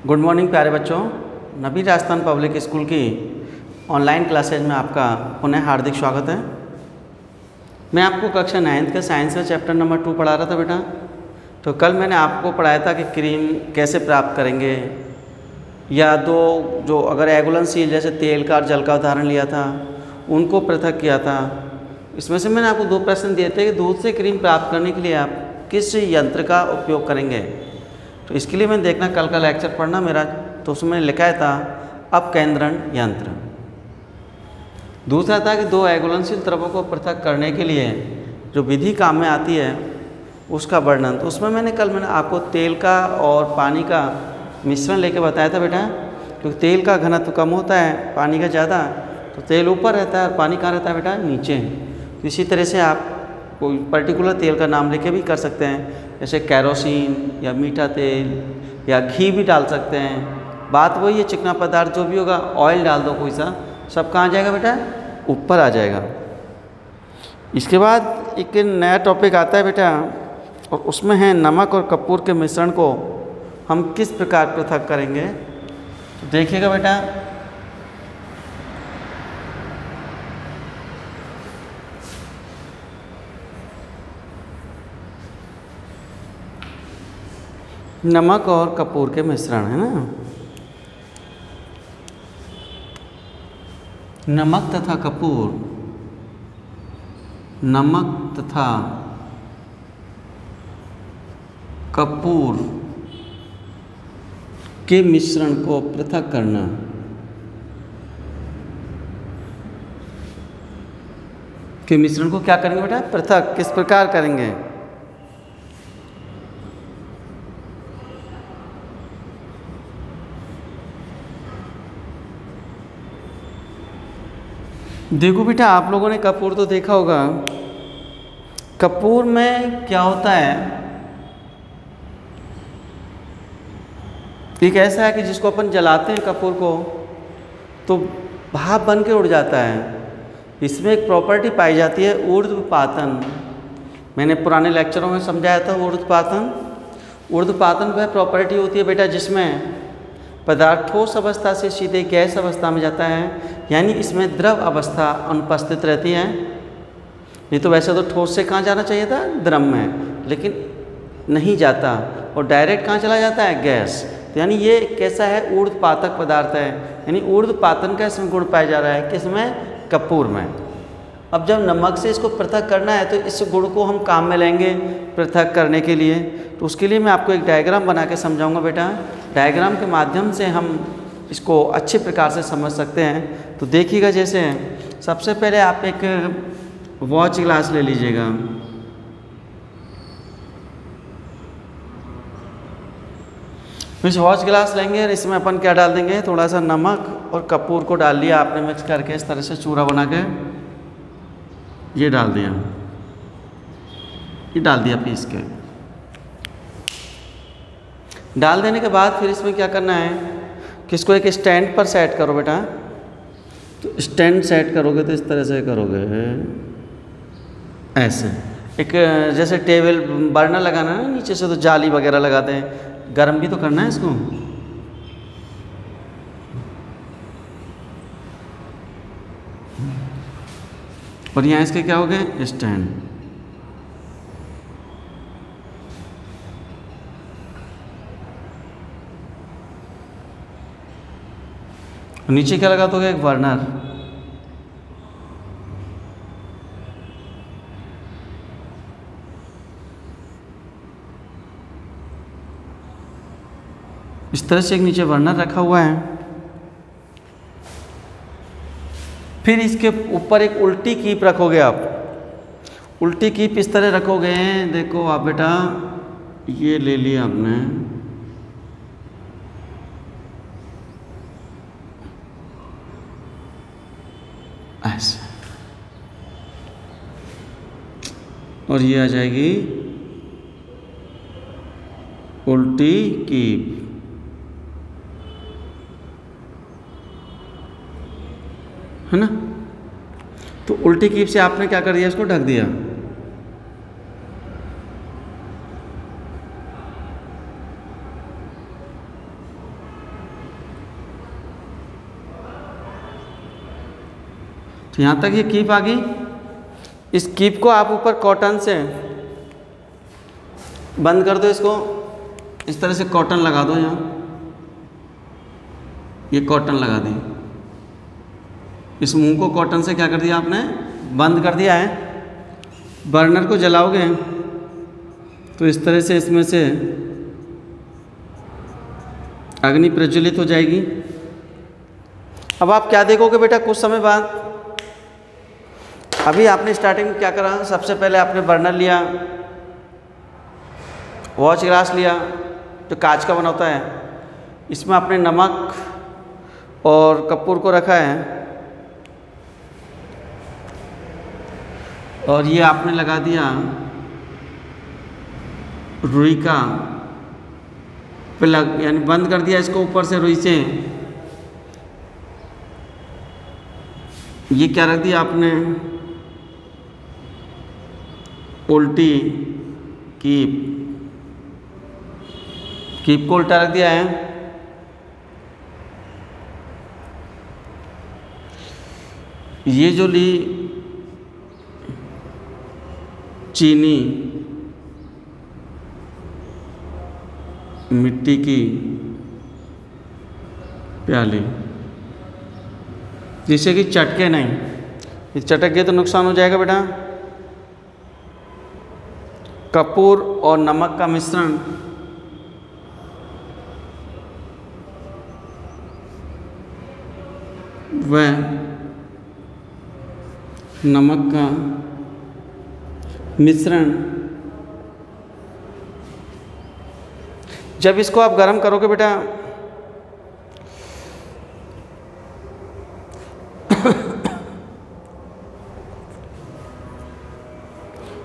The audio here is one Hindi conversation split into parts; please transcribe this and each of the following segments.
गुड मॉर्निंग प्यारे बच्चों। नबी राजस्थान पब्लिक स्कूल की ऑनलाइन क्लासेज में आपका पुनः हार्दिक स्वागत है। मैं आपको कक्षा 9th के साइंस में चैप्टर नंबर 2 पढ़ा रहा था बेटा। तो कल मैंने आपको पढ़ाया था कि क्रीम कैसे प्राप्त करेंगे, या दो जो अगर एगुलेंसील जैसे तेल का और जल का उदाहरण लिया था उनको पृथक किया था। इसमें से मैंने आपको 2 प्रश्न दिए थे कि दूध से क्रीम प्राप्त करने के लिए आप किस यंत्र का उपयोग करेंगे। तो इसके लिए मैंने देखना कल का लेक्चर पढ़ना मेरा, तो उसमें लिखा था अपकेंद्रण यंत्र। दूसरा था कि 2 एगुलेंसील द्रवों को पृथक करने के लिए जो विधि काम में आती है उसका वर्णन। तो उसमें मैंने आपको तेल का और पानी का मिश्रण लेके बताया था बेटा, क्योंकि तेल का घनत्व कम होता है, पानी का ज़्यादा, तो तेल ऊपर रहता है और पानी कहाँ रहता है बेटा, नीचे। तो इसी तरह से आप कोई पर्टिकुलर तेल का नाम लेके भी कर सकते हैं, जैसे कैरोसिन या मीठा तेल या घी भी डाल सकते हैं। बात वही है, चिकना पदार्थ जो भी होगा, ऑयल डाल दो कोई सा, सब कहाँ जाएगा बेटा, ऊपर आ जाएगा। इसके बाद एक नया टॉपिक आता है बेटा, और उसमें है नमक और कपूर के मिश्रण को हम किस प्रकार पृथक करेंगे। तो देखिएगा बेटा, नमक और कपूर के मिश्रण है ना, नमक तथा कपूर, नमक तथा कपूर के मिश्रण को पृथक करना। के मिश्रण को क्या करेंगे बेटा, पृथक किस प्रकार करेंगे। देखो बेटा, आप लोगों ने कपूर तो देखा होगा। कपूर में क्या होता है, एक ऐसा है कि जिसको अपन जलाते हैं कपूर को तो भाप बन के उड़ जाता है। इसमें एक प्रॉपर्टी पाई जाती है ऊर्ध्वपातन। मैंने पुराने लेक्चरों में समझाया था ऊर्ध्वपातन। ऊर्ध्वपातन वह प्रॉपर्टी होती है बेटा जिसमें पदार्थ ठोस अवस्था से सीधे गैस अवस्था में जाता है, यानी इसमें द्रव अवस्था अनुपस्थित रहती है। नहीं तो वैसे तो ठोस से कहाँ जाना चाहिए था, द्रव में, लेकिन नहीं जाता और डायरेक्ट कहाँ चला जाता है, गैस। तो यानी ये कैसा है, ऊर्ध्वपातक पदार्थ है, यानी ऊर्ध्वपातन का इसमें गुण पाया जा रहा है, किसमें, कपूर में। अब जब नमक से इसको पृथक करना है तो इस गुण को हम काम में लेंगे पृथक करने के लिए। तो उसके लिए मैं आपको एक डायग्राम बना के समझाऊंगा बेटा। डायग्राम के माध्यम से हम इसको अच्छे प्रकार से समझ सकते हैं। तो देखिएगा, जैसे सबसे पहले आप एक वॉच ग्लास ले लीजिएगा। इस वॉच ग्लास लेंगे और इसमें अपन क्या डाल देंगे, थोड़ा सा नमक और कपूर को डाल लिया आपने मिक्स करके, इस तरह से चूरा बना के ये डाल दिया, ये डाल दिया पीस के। डाल देने के बाद फिर इसमें क्या करना है कि इसको एक स्टैंड पर सेट करो बेटा। तो स्टैंड सेट करोगे तो इस तरह से करोगे, ऐसे एक जैसे टेबल बर्नर लगाना है ना, नीचे से तो जाली वगैरह लगाते हैं, गर्म भी तो करना है इसको। और यहाँ इसके क्या हो गए, स्टैंड। नीचे क्या लगा दोगे, एक बर्नर। इस तरह से एक नीचे बर्नर रखा हुआ है। फिर इसके ऊपर एक उल्टी कीप रखोगे आप। उल्टी कीप इस तरह रखोगे, देखो आप बेटा, ये ले लिया आपने, ऐसे, और ये आ जाएगी उल्टी कीप, है ना। तो उल्टी कीप से आपने क्या कर दिया, इसको ढक दिया। तो यहाँ तक ये कीप आ गई। इस कीप को आप ऊपर कॉटन से बंद कर दो, इसको इस तरह से कॉटन लगा दो। यहाँ ये कॉटन लगा दी, इस मुंह को कॉटन से क्या कर दिया आपने, बंद कर दिया है। बर्नर को जलाओगे तो इस तरह से इसमें से अग्नि प्रज्वलित हो जाएगी। अब आप क्या देखोगे बेटा, कुछ समय बाद, अभी आपने स्टार्टिंग में क्या करा, सबसे पहले आपने बर्नर लिया, वॉच ग्लास लिया जो कांच का बना होता है, इसमें आपने नमक और कपूर को रखा है और ये आपने लगा दिया रुई का प्लग, यानी बंद कर दिया इसको ऊपर से रुई से। ये क्या रख दिया आपने, उल्टी कीप को उल्टा रख दिया है। ये जो ली चीनी मिट्टी की प्याली, जिससे कि चटके नहीं, ये चटक गए तो नुकसान हो जाएगा बेटा। कपूर और नमक का मिश्रण वह नमक का मिश्रण, जब इसको आप गर्म करोगे बेटा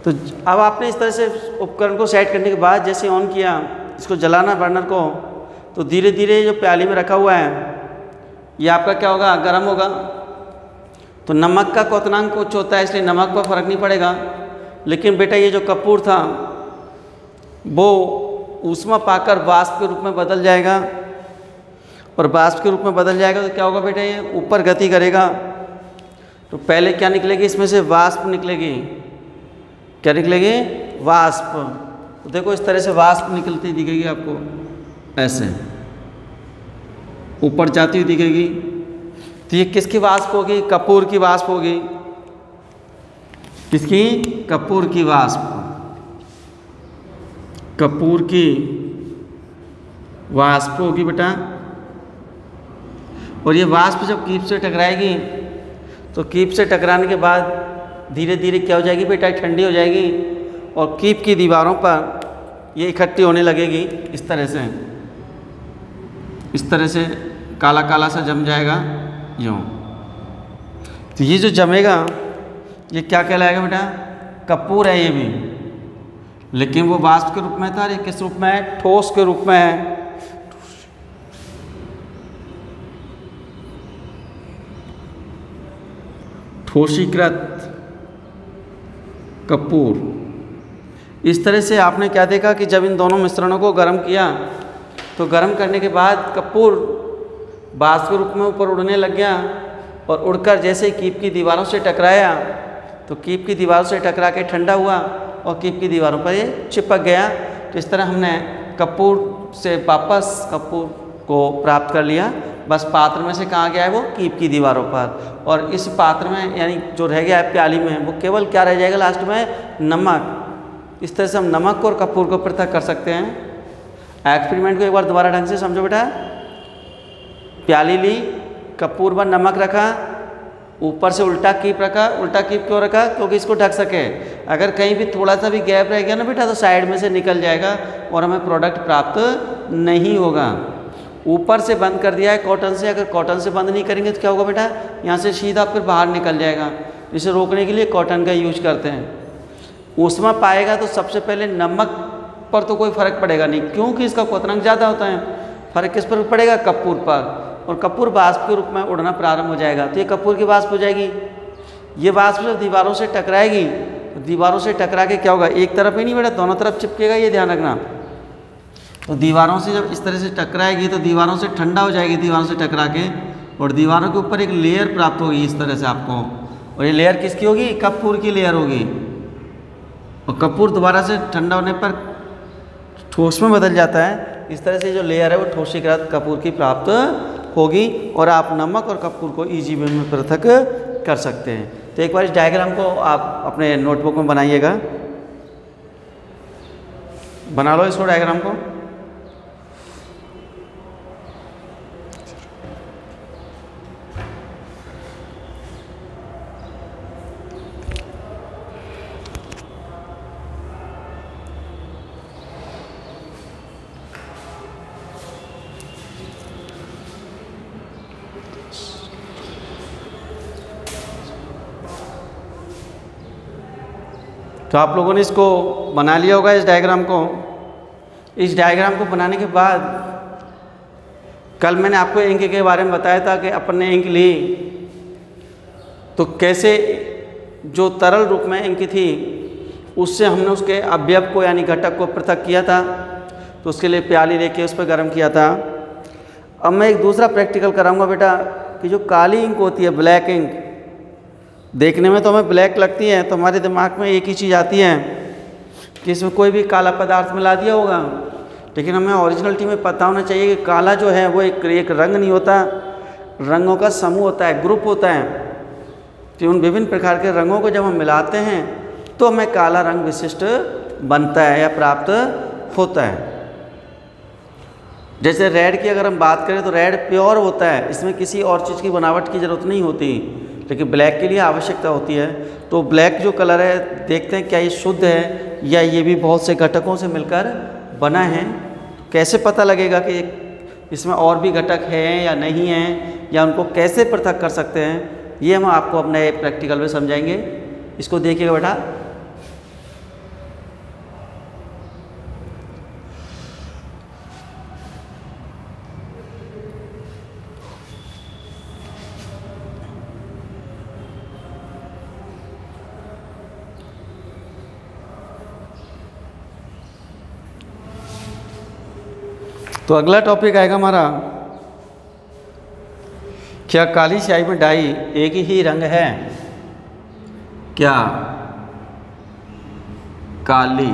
तो अब आपने इस तरह से उपकरण को सेट करने के बाद जैसे ऑन किया, इसको जलाना बर्नर को, तो धीरे धीरे जो प्याली में रखा हुआ है ये आपका क्या होगा, गर्म होगा। तो नमक का क्वथनांक कुछ होता है, इसलिए नमक पर फर्क नहीं पड़ेगा। लेकिन बेटा ये जो कपूर था वो ऊष्मा पाकर वाष्प के रूप में बदल जाएगा, और वाष्प के रूप में बदल जाएगा तो क्या होगा बेटा, ये ऊपर गति करेगा। तो पहले क्या निकलेगी, इसमें से वाष्प निकलेगी। क्या निकलेगी, वाष्प। तो देखो इस तरह से वाष्प निकलती दिखेगी आपको, ऐसे ऊपर जाती हुई दिखेगी। तो ये किसकी वाष्प होगी, कपूर की वाष्प होगी। किसकी, कपूर की वाष्प, कपूर की वाष्प होगी बेटा। और ये वाष्प जब कीप से टकराएगी तो कीप से टकराने के बाद धीरे धीरे क्या हो जाएगी बेटा, ठंडी हो जाएगी और कीप की दीवारों पर ये इकट्ठी होने लगेगी। इस तरह से काला काला सा जम जाएगा यूँ। तो ये जो जमेगा ये क्या कहलाएगा बेटा, कपूर है ये भी, लेकिन वो वाष्प के रूप में था। ये किस रूप में है, ठोस के रूप में है। ठोसीकृत कपूर। इस तरह से आपने क्या देखा कि जब इन दोनों मिश्रणों को गर्म किया तो गर्म करने के बाद कपूर वाष्प के रूप में ऊपर उड़ने लग गया, और उड़कर जैसे कीप की दीवारों से टकराया तो कीप की दीवारों से टकरा के ठंडा हुआ और कीप की दीवारों पर ये चिपक गया। तो इस तरह हमने कपूर से वापस कपूर को प्राप्त कर लिया। बस पात्र में से कहाँ गया है, वो कीप की दीवारों पर। और इस पात्र में यानी जो रह गया है प्याली में, वो केवल क्या रह जाएगा लास्ट में, नमक। इस तरह से हम नमक और कपूर को पृथक कर सकते हैं। एक्सपेरिमेंट को एक बार दोबारा ढंग से समझो बेटा। प्याली ली, कपूर पर नमक रखा, ऊपर से उल्टा कीप रखा। उल्टा कीप क्यों रखा, क्योंकि इसको ढक सके। अगर कहीं भी थोड़ा सा भी गैप रह गया ना बेटा तो साइड में से निकल जाएगा और हमें प्रोडक्ट प्राप्त नहीं होगा। ऊपर से बंद कर दिया है कॉटन से, अगर कॉटन से बंद नहीं करेंगे तो क्या होगा बेटा, यहाँ से सीधा फिर बाहर निकल जाएगा। इसे रोकने के लिए कॉटन का यूज करते हैं। ऊष्मा पाएगा तो सबसे पहले नमक पर तो कोई फर्क पड़ेगा नहीं, क्योंकि इसका क्वथनांक ज़्यादा होता है। फर्क किस पर पड़ेगा, कपूर पर। और कपूर वाष्प के रूप में उड़ना प्रारंभ हो जाएगा। तो ये कपूर की वाष्प हो जाएगी। ये वाष्प जब दीवारों से टकराएगी तो दीवारों से टकरा के क्या होगा, एक तरफ ही नहीं बेटा, दोनों तरफ चिपकेगा, ये ध्यान रखना। तो दीवारों से जब इस तरह से टकराएगी तो दीवारों से ठंडा हो जाएगी, दीवारों से टकरा के, और दीवारों के ऊपर एक लेयर प्राप्त होगी इस तरह से आपको। और ये लेयर किसकी होगी? कपूर की लेयर होगी। और कपूर दोबारा से ठंडा होने पर ठोस में बदल जाता है। इस तरह से जो लेयर है वो ठोसीकृत कपूर की प्राप्त होगी और आप नमक और कपूर को इजी वे में पृथक कर सकते हैं। तो एक बार इस डायग्राम को आप अपने नोटबुक में बनाइएगा, बना लो इसको डायग्राम को। तो आप लोगों ने इसको बना लिया होगा इस डायग्राम को। इस डायग्राम को बनाने के बाद कल मैंने आपको इंक के बारे में बताया था कि अपन ने इंक ली तो कैसे जो तरल रूप में इंक थी उससे हमने उसके अवयव को यानी घटक को पृथक किया था। तो उसके लिए प्याली लेके उस पर गर्म किया था। अब मैं एक दूसरा प्रैक्टिकल कराऊंगा बेटा कि जो काली इंक होती है, ब्लैक इंक, देखने में तो हमें ब्लैक लगती है, तो हमारे दिमाग में एक ही चीज़ आती है कि इसमें कोई भी काला पदार्थ मिला दिया होगा। लेकिन हमें ओरिजिनलिटी में पता होना चाहिए कि काला जो है वो एक रंग नहीं होता, रंगों का समूह होता है, ग्रुप होता है। तो उन विभिन्न प्रकार के रंगों को जब हम मिलाते हैं तो हमें काला रंग विशिष्ट बनता है या प्राप्त होता है। जैसे रेड की अगर हम बात करें तो रेड प्योर होता है, इसमें किसी और चीज़ की बनावट की ज़रूरत नहीं होती, लेकिन ब्लैक के लिए आवश्यकता होती है। तो ब्लैक जो कलर है, देखते हैं क्या ये शुद्ध है या ये भी बहुत से घटकों से मिलकर बना है। कैसे पता लगेगा कि इसमें और भी घटक हैं या नहीं हैं, या उनको कैसे पृथक कर सकते हैं, ये हम आपको अपने प्रैक्टिकल में समझाएंगे। इसको देखिएगा बेटा। तो अगला टॉपिक आएगा हमारा, क्या काली स्याही में डाई एक ही रंग है? क्या काली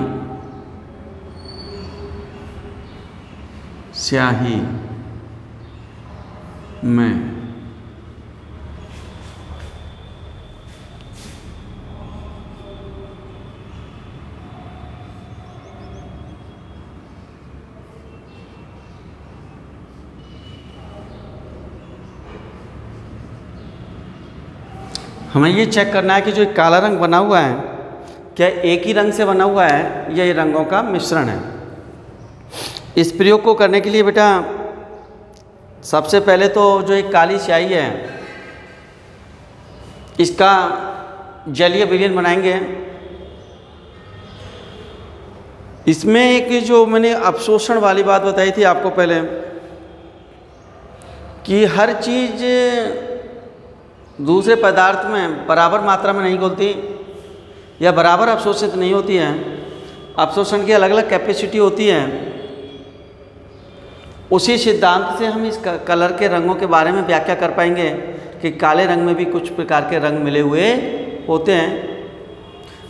स्याही में हमें ये चेक करना है कि जो काला रंग बना हुआ है क्या एक ही रंग से बना हुआ है या ये रंगों का मिश्रण है। इस प्रयोग को करने के लिए बेटा सबसे पहले तो जो एक काली स्याही है इसका जलीय विलयन बनाएंगे। इसमें एक जो मैंने अवशोषण वाली बात बताई थी आपको पहले कि हर चीज़ दूसरे पदार्थ में बराबर मात्रा में नहीं घुलती या बराबर अवशोषित नहीं होती है। अवशोषण की अलग अलग कैपेसिटी होती है। उसी सिद्धांत से हम इस कलर के रंगों के बारे में व्याख्या कर पाएंगे कि काले रंग में भी कुछ प्रकार के रंग मिले हुए होते हैं।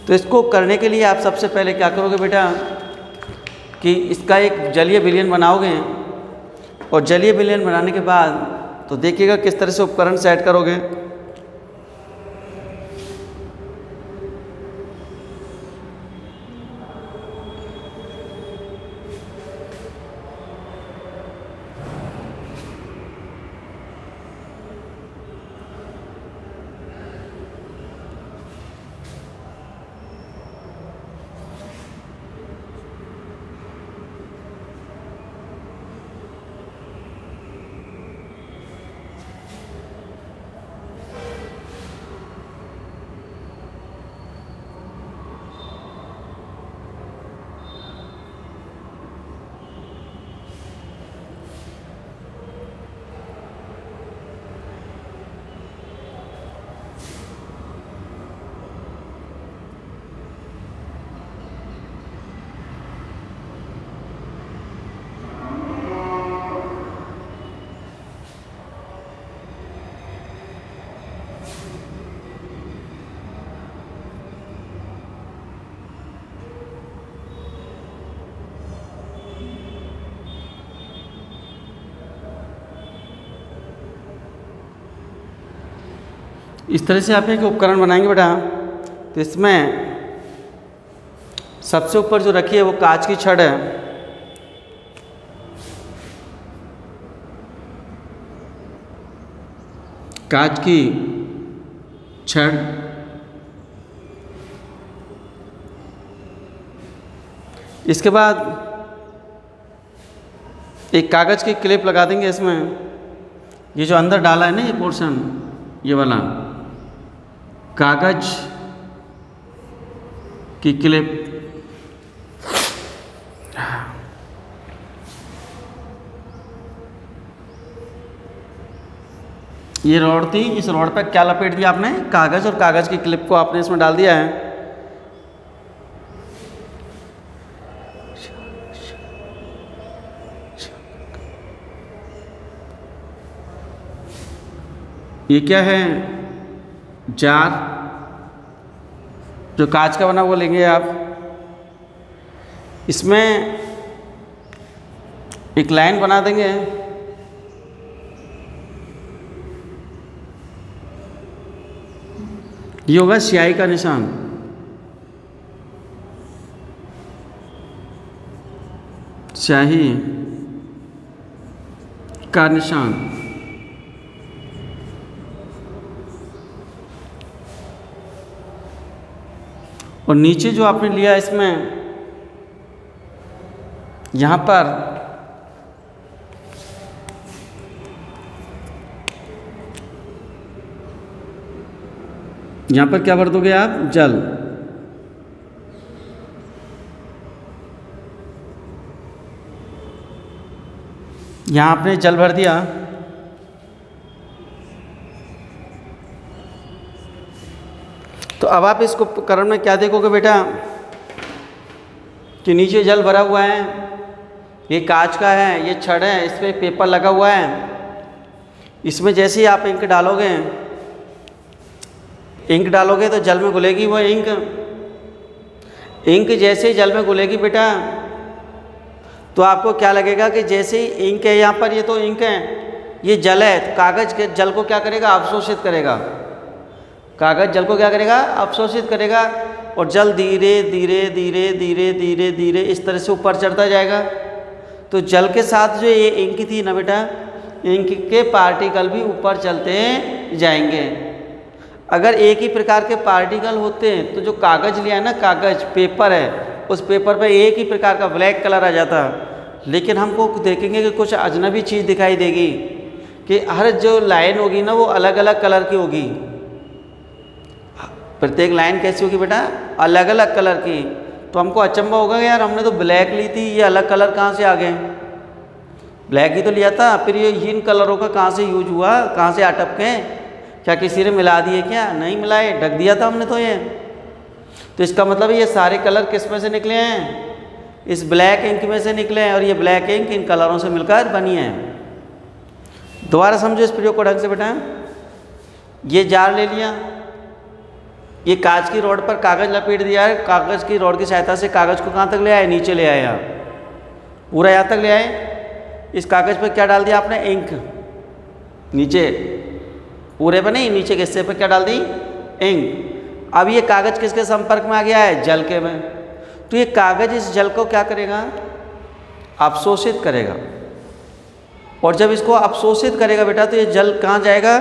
तो इसको करने के लिए आप सबसे पहले क्या करोगे बेटा कि इसका एक जलीय विलयन बनाओगे, और जलीय विलयन बनाने के बाद तो देखिएगा किस तरह से उपकरण सेट करोगे। इस तरह से आप एक उपकरण बनाएंगे बेटा। तो इसमें सबसे ऊपर जो रखी है वो कांच की छड़ है। कांच की छड़, इसके बाद एक कागज़ की क्लिप लगा देंगे इसमें। ये जो अंदर डाला है ना ये पोर्शन, ये वाला कागज़ की क्लिप, ये रॉड थी। इस रॉड पर क्या लपेट दिया आपने? कागज़, और कागज़ की क्लिप को आपने इसमें डाल दिया है। ये क्या है? जार, जो कांच का बना वो लेंगे आप। इसमें एक लाइन बना देंगे। ये होगा स्याही का निशान। स्याही का निशान। और नीचे जो आपने लिया इसमें, यहाँ पर क्या भर दोगे आप? जल। यहाँ आपने जल भर दिया। तो अब आप इस उपकरण में क्या देखोगे बेटा कि नीचे जल भरा हुआ है, ये कांच का है, ये छड़ है, इस पर पेपर लगा हुआ है। इसमें जैसे ही आप इंक डालोगे तो जल में घुलेगी वो इंक। इंक जैसे ही जल में घुलेगी बेटा तो आपको क्या लगेगा कि जैसे ही इंक है, यहाँ पर ये तो इंक है, ये जल है, तो कागज़ के जल को क्या करेगा? अवशोषित करेगा। कागज़ जल को क्या करेगा? अवशोषित करेगा। और जल धीरे धीरे धीरे धीरे धीरे धीरे इस तरह से ऊपर चढ़ता जाएगा। तो जल के साथ जो ये इंक थी ना बेटा, इंक के पार्टिकल भी ऊपर चलते जाएंगे। अगर एक ही प्रकार के पार्टिकल होते हैं तो जो कागज़ लिया है ना, कागज़ पेपर है, उस पेपर पर एक ही प्रकार का ब्लैक कलर आ जाता। लेकिन हमको देखेंगे कि कुछ अजनबी चीज़ दिखाई देगी कि हर जो लाइन होगी ना वो अलग अलग कलर की होगी। प्रत्येक लाइन कैसी होगी बेटा? अलग अलग कलर की। तो हमको अचंभा होगा यार, हमने तो ब्लैक ली थी, ये अलग कलर कहाँ से आ गए? ब्लैक ही तो लिया था, फिर ये इन कलरों का कहाँ से यूज हुआ, कहाँ से अटपके? क्या किसी ने मिला दिए क्या? नहीं मिलाए, ढक दिया था हमने तो ये। तो इसका मतलब ये सारे कलर किस में से निकले हैं? इस ब्लैक इंक में से निकले हैं। और ये ब्लैक इंक इन कलरों से मिलकर बनी है। दोबारा समझो इस प्रयोग को ढंग से बेटा। ये जार ले लिया, ये कांच की रॉड पर कागज़ लपेट दिया है। कागज़ की रॉड की सहायता से कागज़ को कहाँ तक ले आए? नीचे ले आए, पूरा यहाँ तक ले आए। इस कागज़ पर क्या डाल दिया आपने? इंक। नीचे पूरे पर नहीं, नीचे के हिस्से पर क्या डाल दी? इंक। अब ये कागज़ किसके संपर्क में आ गया है? जल के में। तो ये कागज़ इस जल को क्या करेगा? अवशोषित करेगा। और जब इसको अवशोषित करेगा बेटा तो ये जल कहाँ जाएगा?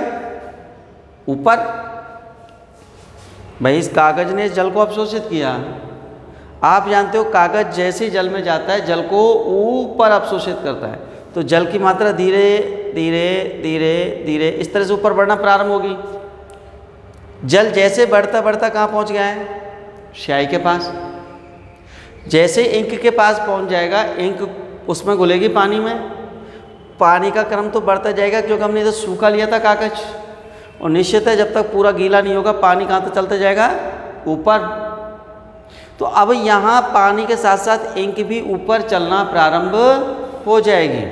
ऊपर। भाई इस कागज़ ने इस जल को अवशोषित किया। आप जानते हो कागज़ जैसे ही जल में जाता है जल को ऊपर अवशोषित करता है। तो जल की मात्रा धीरे धीरे धीरे धीरे इस तरह से ऊपर बढ़ना प्रारंभ होगी। जल जैसे बढ़ता बढ़ता कहाँ पहुँच गया है? स्याही के पास। जैसे इंक के पास पहुँच जाएगा, इंक उसमें घुलेगी पानी में। पानी का क्रम तो बढ़ता जाएगा क्योंकि हमने इधर सूखा लिया था कागज़, और निश्चित है जब तक पूरा गीला नहीं होगा पानी कहाँ तक चलता जाएगा? ऊपर। तो अब यहाँ पानी के साथ साथ इंक भी ऊपर चलना प्रारंभ हो जाएगी।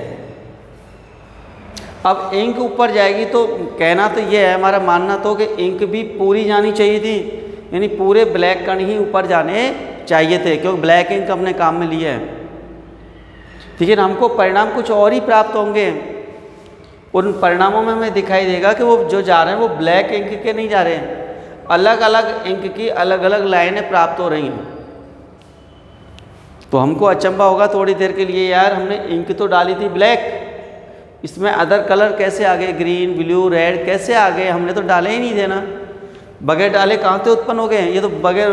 अब इंक ऊपर जाएगी तो कहना तो ये है, हमारा मानना तो कि इंक भी पूरी जानी चाहिए थी, यानी पूरे ब्लैक कण ही ऊपर जाने चाहिए थे, क्योंकि ब्लैक इंक अपने काम में लिए है। लेकिन हमको परिणाम कुछ और ही प्राप्त होंगे। उन परिणामों में हमें दिखाई देगा कि वो जो जा रहे हैं वो ब्लैक इंक के नहीं जा रहे हैं, अलग अलग इंक की अलग अलग लाइनें प्राप्त हो रही हैं। तो हमको अचंभा होगा थोड़ी देर के लिए, यार हमने इंक तो डाली थी ब्लैक, इसमें अदर कलर कैसे आ गए, ग्रीन ब्लू रेड कैसे आ गए, हमने तो डाले ही नहीं थे ना, बगैर डाले कहाँ से उत्पन्न हो गए? ये तो बगैर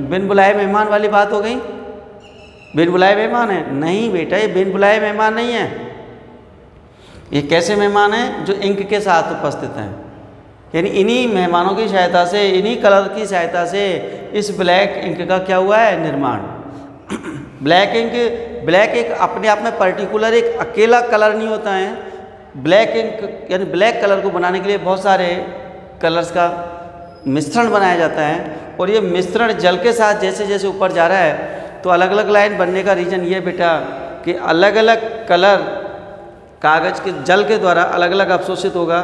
बिन बुलाए मेहमान वाली बात हो गई। बिन बुलाए मेहमान है? नहीं बेटा, ये बिन बुलाए मेहमान नहीं है। ये कैसे मेहमान हैं? जो इंक के साथ उपस्थित हैं, यानी इन्हीं मेहमानों की सहायता से, इन्हीं कलर की सहायता से इस ब्लैक इंक का क्या हुआ है? निर्माण। ब्लैक इंक अपने आप में पर्टिकुलर एक अकेला कलर नहीं होता है। ब्लैक इंक यानी ब्लैक कलर को बनाने के लिए बहुत सारे कलर्स का मिश्रण बनाया जाता है, और ये मिश्रण जल के साथ जैसे जैसे ऊपर जा रहा है तो अलग अलग लाइन बनने का रीज़न ये बेटा कि अलग अलग कलर कागज़ के जल के द्वारा अलग अलग अवशोषित होगा।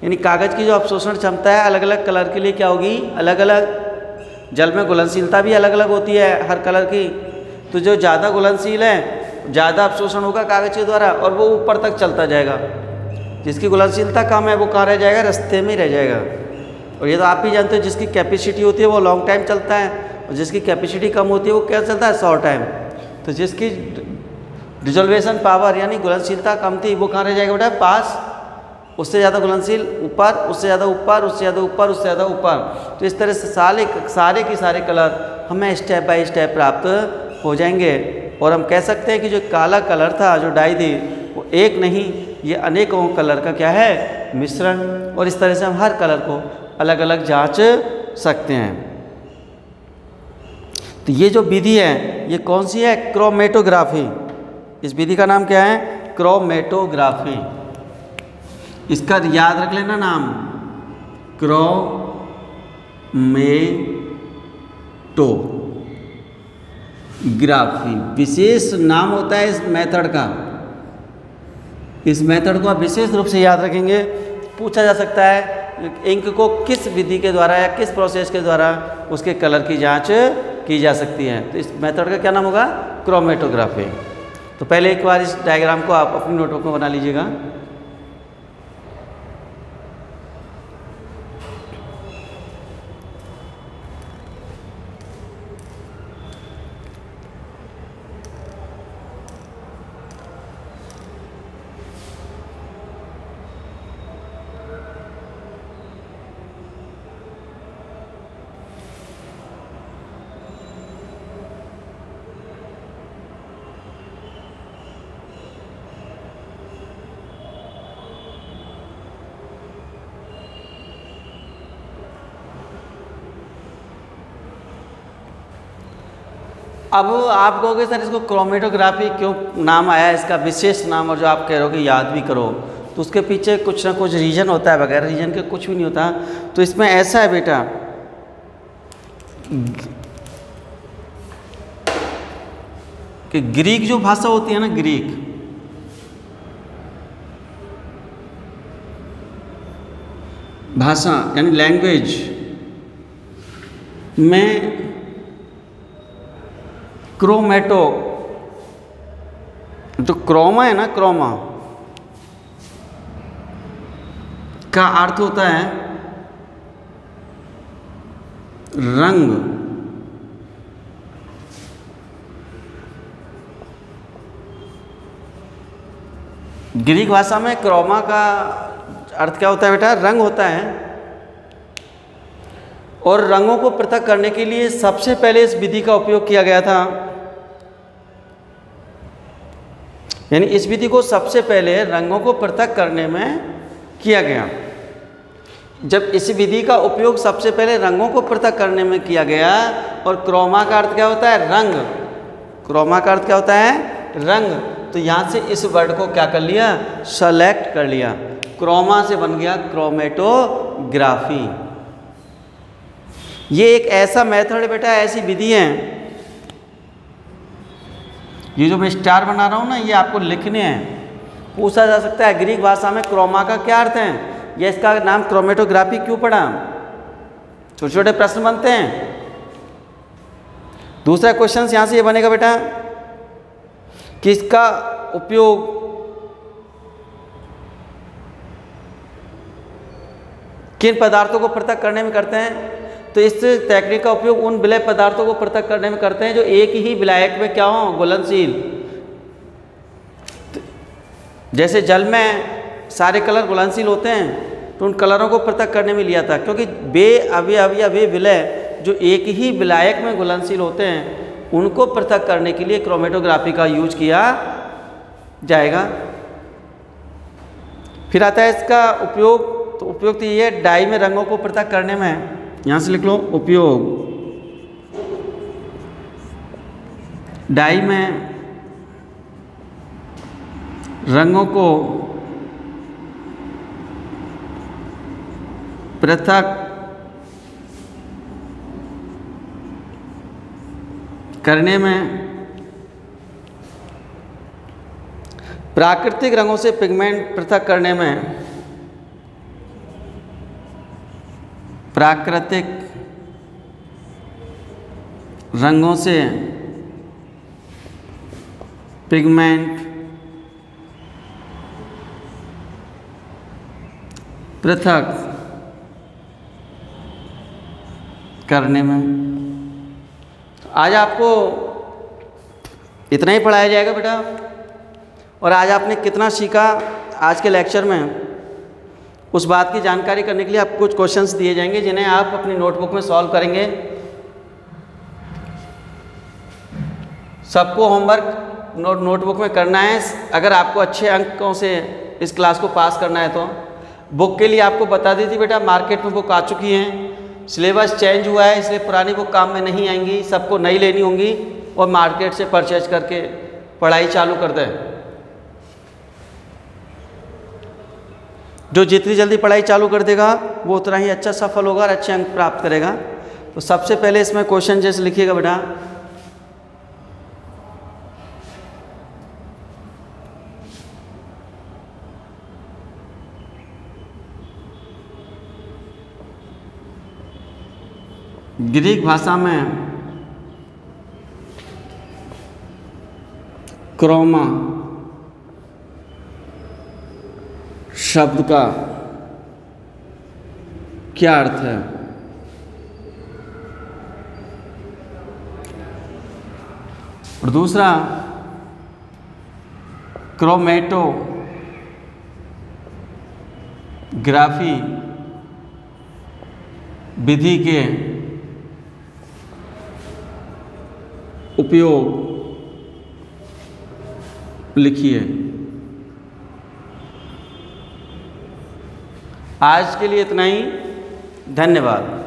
यानी कागज़ की जो अवशोषण क्षमता है अलग अलग कलर के लिए क्या होगी? अलग अलग। जल में घुलनशीलता भी अलग अलग होती है हर कलर की, तो जो ज़्यादा घुलनशील है ज़्यादा अवशोषण होगा कागज़ के द्वारा और वो ऊपर तक चलता जाएगा। जिसकी घुलनशीलता कम है वो कहाँ रह जाएगा? रास्ते में ही रह जाएगा। और ये तो आप भी जानते हो, जिसकी कैपेसिटी होती है वो लॉन्ग टाइम चलता है, और जिसकी कैपेसिटी कम होती है वो क्या चलता है? Short time. तो जिसकी डिजोल्वेशन पावर यानी घुलनशीलता कम थी वो कहाँ रह जाएगा बेटा? पास। उससे ज़्यादा घुलनशील ऊपर, उससे ज़्यादा ऊपर, उससे ज़्यादा ऊपर, उससे ज़्यादा ऊपर। तो इस तरह से सारे के सारे कलर हमें स्टेप बाय स्टेप प्राप्त हो जाएंगे। और हम कह सकते हैं कि जो काला कलर था, जो डाई थी, वो एक नहीं, ये अनेकों कलर का क्या है? मिश्रण। और इस तरह से हम हर कलर को अलग अलग जांच सकते हैं। तो ये जो विधि है ये कौन सी है? क्रोमेटोग्राफी। इस विधि का नाम क्या है? क्रोमेटोग्राफी। इसका याद रख लेना नाम, क्रोमेटोग्राफी। विशेष नाम होता है इस मेथड का। इस मेथड को आप विशेष रूप से याद रखेंगे। पूछा जा सकता है इंक को किस विधि के द्वारा या किस प्रोसेस के द्वारा उसके कलर की जांच की जा सकती है। तो इस मेथड का क्या नाम होगा? क्रोमेटोग्राफी। तो पहले एक बार इस डायग्राम को आप अपनी नोटबुक में बना लीजिएगा। अब आप कहोगे सर इसको क्रोमेटोग्राफी क्यों नाम आया, इसका विशेष नाम, और जो आप कह रहे हो कि याद भी करो, तो उसके पीछे कुछ ना कुछ रीज़न होता है। बगैर रीज़न के कुछ भी नहीं होता। तो इसमें ऐसा है बेटा कि ग्रीक जो भाषा होती है ना, ग्रीक भाषा यानी लैंग्वेज में क्रोमेटो, जो क्रोमा है ना, क्रोमा का अर्थ होता है रंग। ग्रीक भाषा में क्रोमा का अर्थ क्या होता है बेटा? रंग होता है। और रंगों को पृथक करने के लिए सबसे पहले इस विधि का उपयोग किया गया था। यानी इस विधि को सबसे पहले रंगों को पृथक करने में किया गया। जब इस विधि का उपयोग सबसे पहले रंगों को पृथक करने में किया गया, और क्रोमा का अर्थ क्या होता है? रंग। क्रोमा का अर्थ क्या होता है? रंग। तो यहाँ से इस वर्ड को क्या कर लिया? सेलेक्ट कर लिया। क्रोमा से बन गया क्रोमेटोग्राफी। ये एक ऐसा मेथड है बेटा, ऐसी विधि है। ये जो मैं स्टार बना रहा हूँ ना, ये आपको लिखने हैं। पूछा जा सकता है ग्रीक भाषा में क्रोमा का क्या अर्थ है, या इसका नाम क्रोमेटोग्राफी क्यों पड़ा? छोटे छोटे प्रश्न बनते हैं। दूसरा क्वेश्चन यहाँ से ये बनेगा बेटा कि इसका उपयोग किन पदार्थों को पृथक करने में करते हैं? तो इस तकनीक का उपयोग उन विलय पदार्थों को पृथक करने में करते हैं जो एक ही विलायक में क्या हो, घुलनशील। जैसे जल में सारे कलर घुलनशील होते हैं, तो उन कलरों को पृथक करने में लिया था, क्योंकि वे अवयव या वे विलय जो एक ही विलायक में घुलनशील होते हैं उनको पृथक करने के लिए क्रोमेटोग्राफी का यूज किया जाएगा। फिर आता है इसका उपयोग, तो उपयोग तो ये है डाई में रंगों को पृथक करने में। यहाँ से लिख लो उपयोग, डाई में रंगों को पृथक करने में प्राकृतिक रंगों से पिगमेंट पृथक करने में प्राकृतिक रंगों से पिगमेंट पृथक करने में। आज आपको इतना ही पढ़ाया जाएगा बेटा। और आज आपने कितना सीखा आज के लेक्चर में, उस बात की जानकारी करने के लिए आपको कुछ क्वेश्चंस दिए जाएंगे जिन्हें आप अपनी नोटबुक में सॉल्व करेंगे। सबको होमवर्क नोटबुक में करना है। अगर आपको अच्छे अंकों से इस क्लास को पास करना है तो बुक के लिए आपको बता दी थी बेटा, मार्केट में बुक आ चुकी हैं, सिलेबस चेंज हुआ है इसलिए पुरानी बुक काम में नहीं आएंगी, सबको नई लेनी होंगी और मार्केट से परचेज करके पढ़ाई चालू कर दें। जो जितनी जल्दी पढ़ाई चालू कर देगा वो उतना ही अच्छा सफल होगा और अच्छे अंक प्राप्त करेगा। तो सबसे पहले इसमें क्वेश्चन जैसे लिखिएगा बेटा, ग्रीक भाषा में क्रोमा शब्द का क्या अर्थ है? और दूसरा, क्रोमेटोग्राफी विधि के उपयोग लिखिए। आज के लिए इतना ही, धन्यवाद।